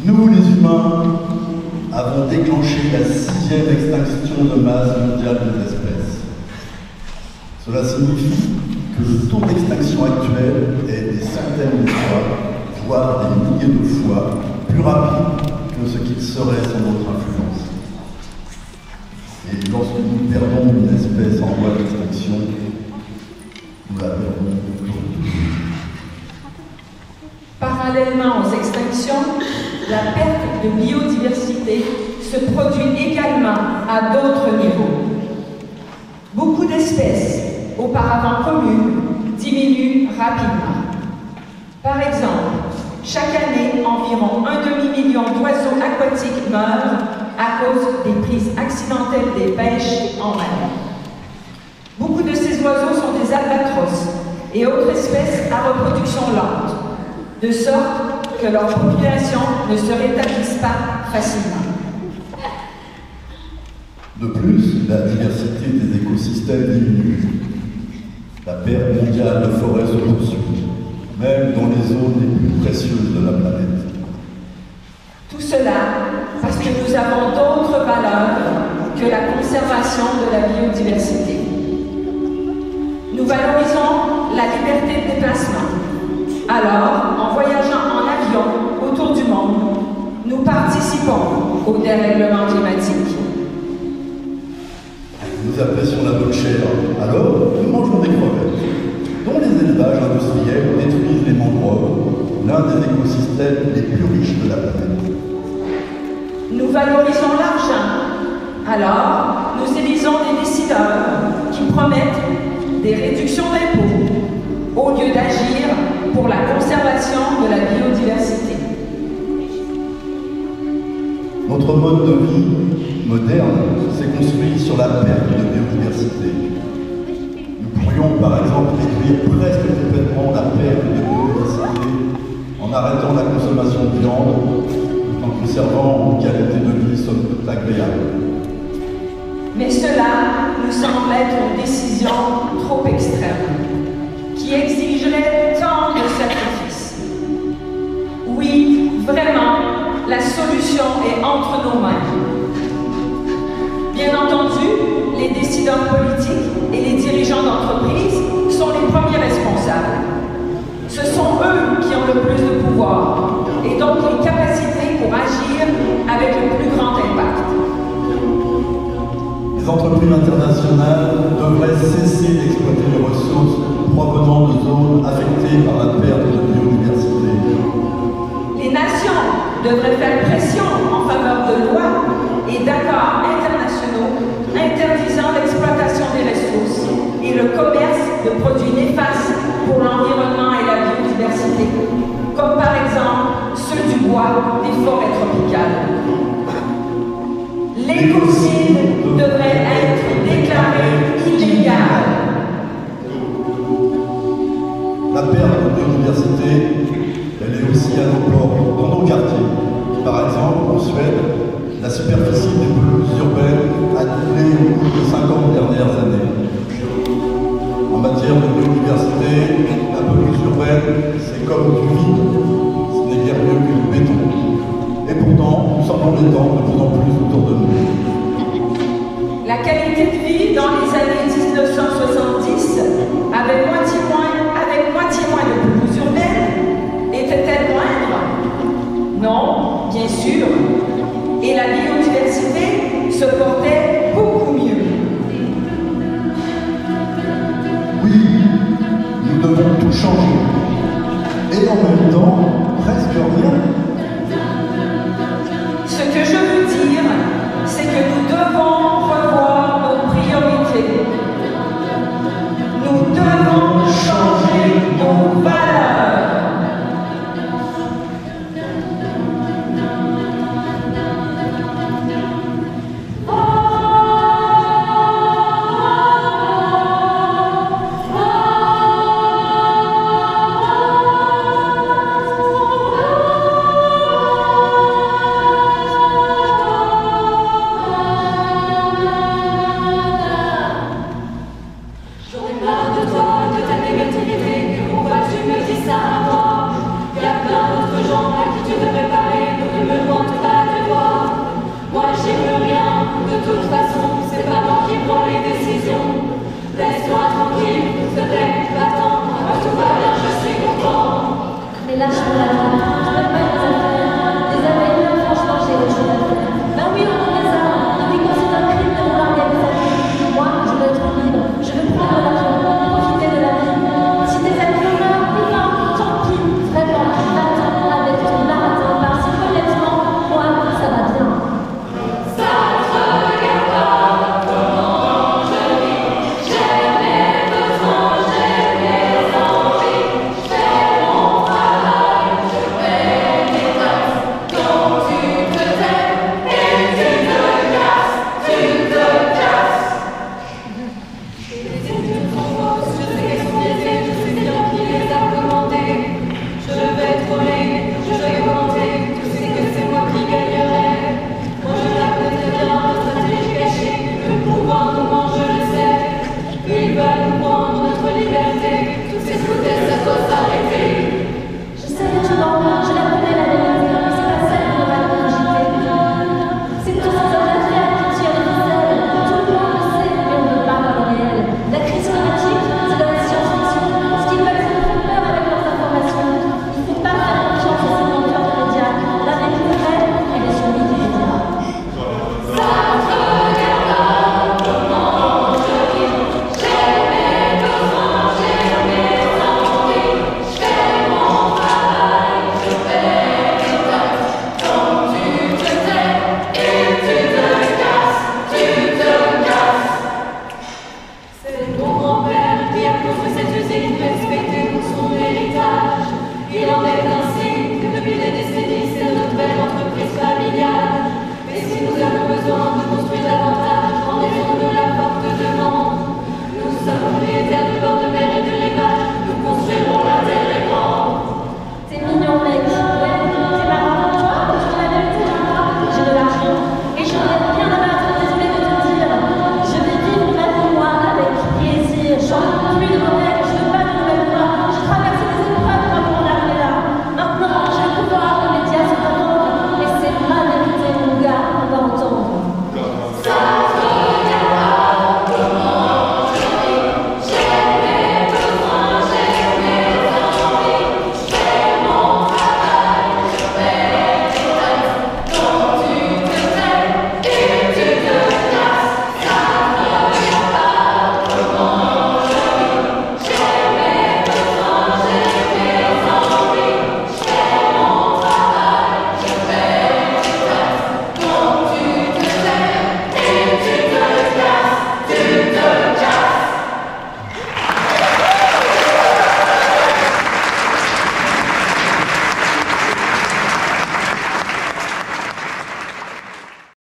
Nous, les humains, avons déclenché la 6e extinction de masse mondiale des espèces. Cela signifie que le taux d'extinction actuel est des centaines de fois, voire des milliers de fois, plus rapide que ce qu'il serait sans notre influence. Et lorsque nous perdons une espèce en voie d'extinction, nous la perdons pour toujours. Parallèlement aux extinctions, la perte de biodiversité se produit également à d'autres niveaux. Beaucoup d'espèces, auparavant communes, diminuent rapidement. Par exemple, chaque année, environ 1 demi-million d'oiseaux aquatiques meurent à cause des prises accidentelles des pêches en mer. Beaucoup de ces oiseaux sont des albatros et autres espèces à reproduction lente, de sorte que leur population ne se rétablisse pas facilement. De plus, la diversité des écosystèmes diminue. La perte mondiale de forêts se poursuit, même dans les zones les plus précieuses de la planète. Tout cela parce que nous avons d'autres valeurs que la conservation de la biodiversité. Nous valorisons la liberté de déplacement. Alors, en voyageant en avion autour du monde, nous participons au dérèglement climatique. Nous apprécions la bonne chair, alors nous mangeons des crevettes, dont les élevages industriels détruisent les mangroves, l'un des écosystèmes les plus riches de la planète. Nous valorisons l'argent, alors nous élisons des décideurs qui promettent des réductions d'impôts au lieu d'agir pour la conservation de la biodiversité. Notre mode de vie moderne s'est construit sur la perte de biodiversité. Nous pourrions par exemple réduire presque complètement la perte de biodiversité en arrêtant la consommation de viande tout en conservant une qualité de vie somme toute agréable. Mais cela nous semble être une décision trop extrême, qui exigerait tant de sacrifices. Oui, vraiment, la solution est entre nos mains. Bien entendu, les décideurs politiques et les dirigeants d'entreprises sont les premiers responsables. Ce sont eux qui ont le plus de pouvoir et donc les capacités pour agir avec le plus grand impact. Les entreprises internationales devraient cesser d'exploiter les ressources provenant de zones affectées par la perte de biodiversité. Les nations devraient faire pression en faveur de lois et d'accords internationaux interdisant l'exploitation des ressources et le commerce de produits néfastes pour l'environnement et la biodiversité, comme par exemple ceux du bois des forêts tropicales. L'écocide devrait être déclaré illégal. La perte de biodiversité, elle est aussi à nos portes, dans nos quartiers. Par exemple, en Suède, la superficie des pelouses urbaines a doublé au cours des 50 dernières années. En matière de biodiversité, la pelouse urbaine, c'est comme du vide, ce n'est guère mieux que du béton. Et pourtant, nous sortons les dents de plus en plus autour de nous. La qualité de vie dans les années 1970 avec moitié moins de pelouses urbaines était-elle moindre? Non, bien sûr. Et la biodiversité se portait beaucoup mieux. Oui, nous devons tout changer. Et en même temps, presque rien. Ce que je veux besoin